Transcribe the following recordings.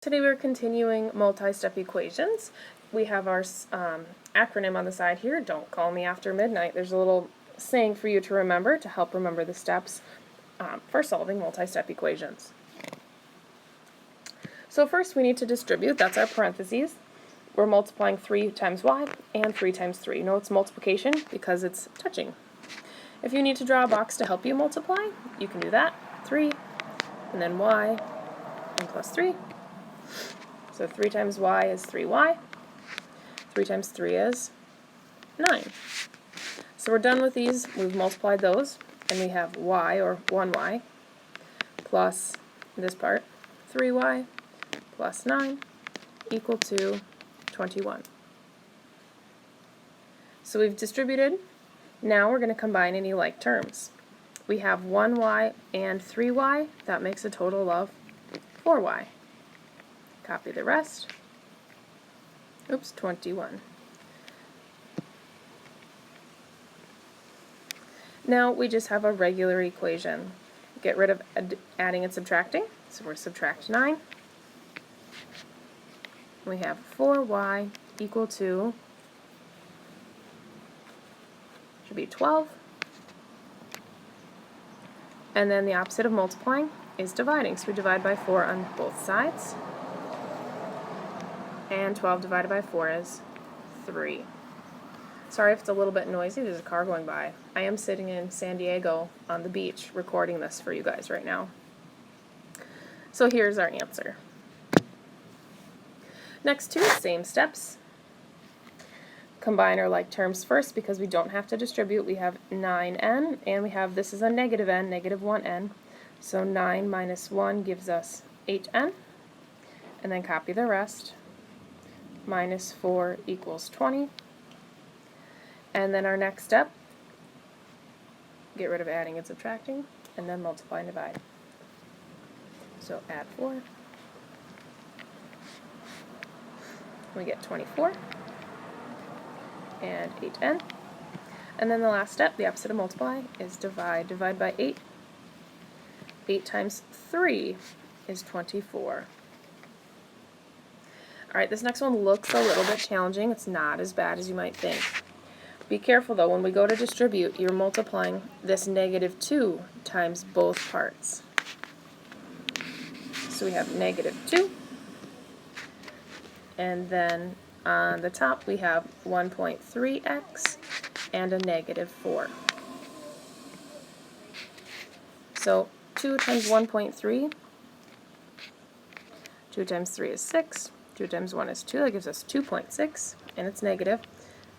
Today we're continuing multi-step equations. We have our acronym on the side here, don't call me after midnight. There's a little saying for you to remember to help remember the steps for solving multi-step equations. So first we need to distribute, that's our parentheses. We're multiplying 3 times y and 3 times 3. No, it's multiplication because it's touching. If you need to draw a box to help you multiply, you can do that. 3, and then y, and plus 3. So 3 times y is 3y. 3 times 3 is 9. So we're done with these. We've multiplied those, and we have y, or 1y, plus this part, 3y, plus 9, equal to 21. So we've distributed. Now we're going to combine any like terms. We have 1y and 3y. That makes a total of 4y. Copy the rest. Oops, 21. Now we just have a regular equation. Get rid of adding and subtracting. So we're subtract 9. We have 4y equal to, should be 12. And then the opposite of multiplying is dividing. So we divide by 4 on both sides. And 12 divided by 4 is 3. Sorry if it's a little bit noisy, there's a car going by. I am sitting in San Diego on the beach recording this for you guys right now. So here's our answer. Next two, same steps. Combine our like terms first because we don't have to distribute. We have 9n, and we have, this is a negative n, negative 1n. So 9 minus 1 gives us 8n. And then copy the rest. Minus 4 equals 20. And then our next step, get rid of adding and subtracting, and then multiply and divide. So add 4. We get 24. And 8n. And then the last step, the opposite of multiply, is divide. Divide by 8. 8 times 3 is 24. Alright, this next one looks a little bit challenging. It's not as bad as you might think. Be careful though, when we go to distribute, you're multiplying this negative 2 times both parts. So we have negative 2. And then on the top we have 1.3x and a negative 4. So 2 times 1.3, 2 times 3 is 6. 2 times 1 is 2, that gives us 2.6, and it's negative.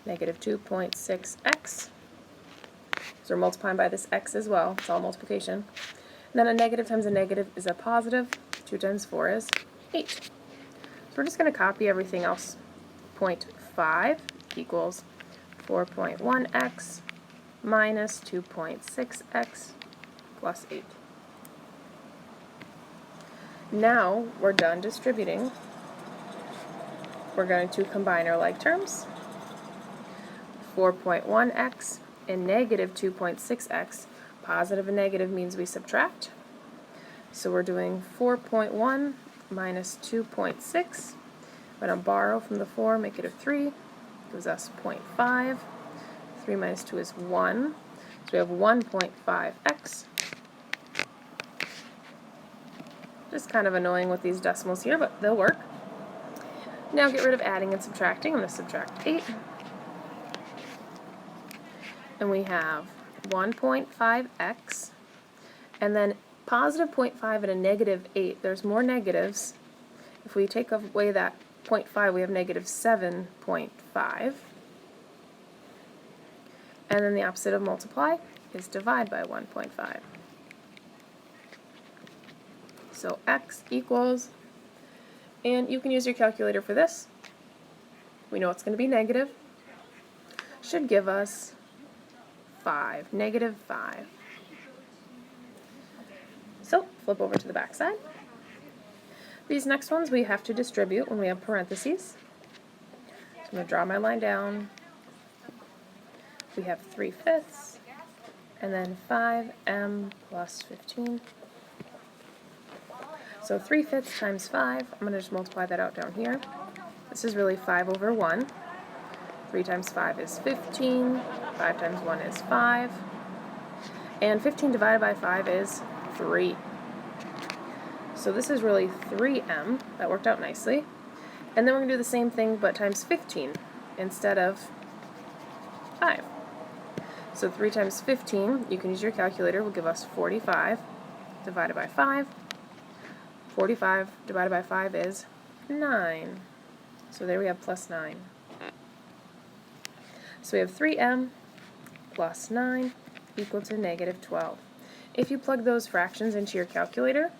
Negative 2.6x. So we're multiplying by this x as well. It's all multiplication. And then a negative times a negative is a positive. 2 times 4 is 8. So we're just going to copy everything else. 0.5 equals 4.1x minus 2.6x plus 8. Now we're done distributing. We're going to combine our like terms. 4.1x and negative 2.6x. Positive and negative means we subtract. So we're doing 4.1 minus 2.6. We're going to borrow from the 4, make it a 3. Gives us 0.5. 3 minus 2 is 1. So we have 1.5x. Just kind of annoying with these decimals here, but they'll work. Now get rid of adding and subtracting. I'm going to subtract 8. And we have 1.5x. And then positive 0.5 and a negative 8. There's more negatives. If we take away that 0.5, we have negative 7.5. And then the opposite of multiply is divide by 1.5. So x equals, and you can use your calculator for this. We know it's going to be negative. Should give us 5, negative 5. So flip over to the back side. These next ones we have to distribute when we have parentheses. So I'm going to draw my line down. We have 3/5, and then 5m plus 15. So So 3/5 times 5, I'm going to just multiply that out down here. This is really 5 over 1. 3 times 5 is 15. 5 times 1 is 5. And 15 divided by 5 is 3. So this is really 3m. That worked out nicely. And then we're going to do the same thing but times 15 instead of 5. So 3 times 15, you can use your calculator, will give us 45 divided by 5. 45 divided by 5 is 9. So there we have plus 9. So we have 3m plus 9 equal to negative 12. If you plug those fractions into your calculator,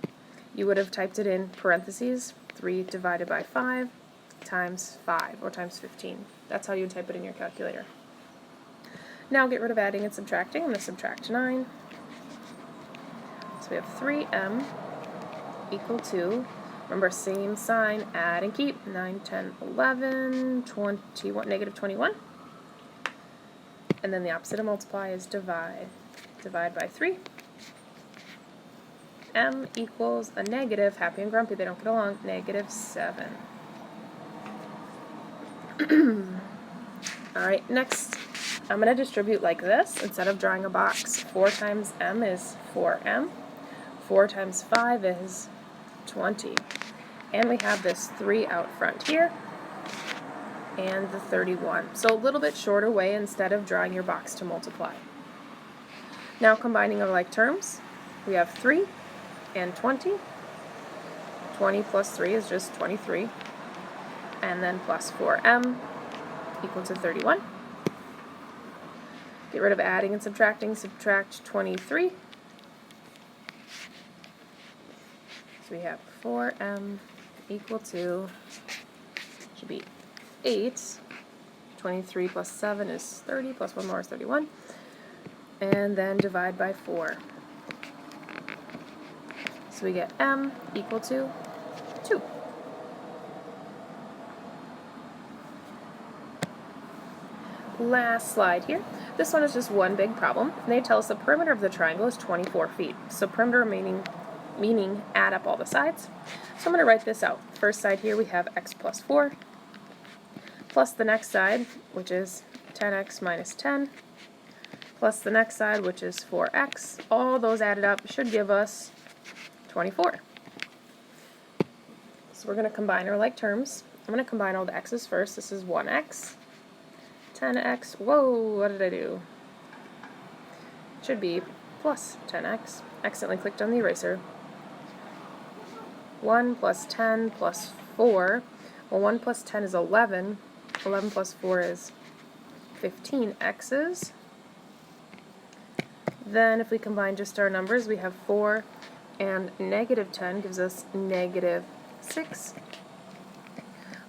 you would have typed it in parentheses, 3 divided by 5 times 5, or times 15. That's how you would type it in your calculator. Now get rid of adding and subtracting. I'm going to subtract 9. So we have 3m equal to, remember, same sign, add and keep, 9, 10, 11, 21, negative 21. And then the opposite of multiply is divide. Divide by 3. M equals a negative, happy and grumpy, they don't get along, negative 7. Alright, next I'm going to distribute like this instead of drawing a box. 4 times m is 4m. 4 times 5 is 20. And we have this 3 out front here, and the 31. So a little bit shorter way instead of drawing your box to multiply. Now combining our like terms, we have 3 and 20. 20 plus 3 is just 23. And then plus 4m equal to 31. Get rid of adding and subtracting, subtract 23. So we have 4m equal to, should be 8. 23 plus 7 is 30, plus 1 more is 31. And then divide by 4. So we get m equal to 2. Last slide here. This one is just one big problem. And they tell us the perimeter of the triangle is 24 feet. So perimeter meaning add up all the sides. So I'm going to write this out. First side here we have x plus 4, plus the next side, which is 10x minus 10, plus the next side, which is 4x. All those added up should give us 24. So we're going to combine our like terms. I'm going to combine all the x's first. This is 1x, 10x, whoa, what did I do? It should be plus 10x. Accidentally clicked on the eraser. 1 plus 10 plus 4. Well, 1 plus 10 is 11. 11 plus 4 is 15 x's. Then if we combine just our numbers, we have 4 and negative 10 gives us negative 6,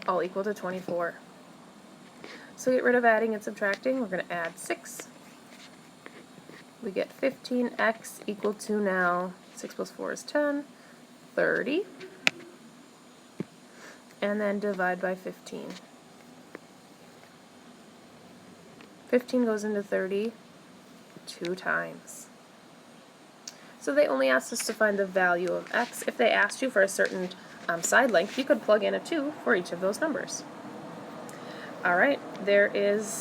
all equal to 24. So get rid of adding and subtracting. We're going to add 6. We get 15x equal to now, 6 plus 4 is 10, 30. And then divide by 15. 15 goes into 30 2 times. So they only asked us to find the value of x. If they asked you for a certain side length, you could plug in a 2 for each of those numbers. Alright, there is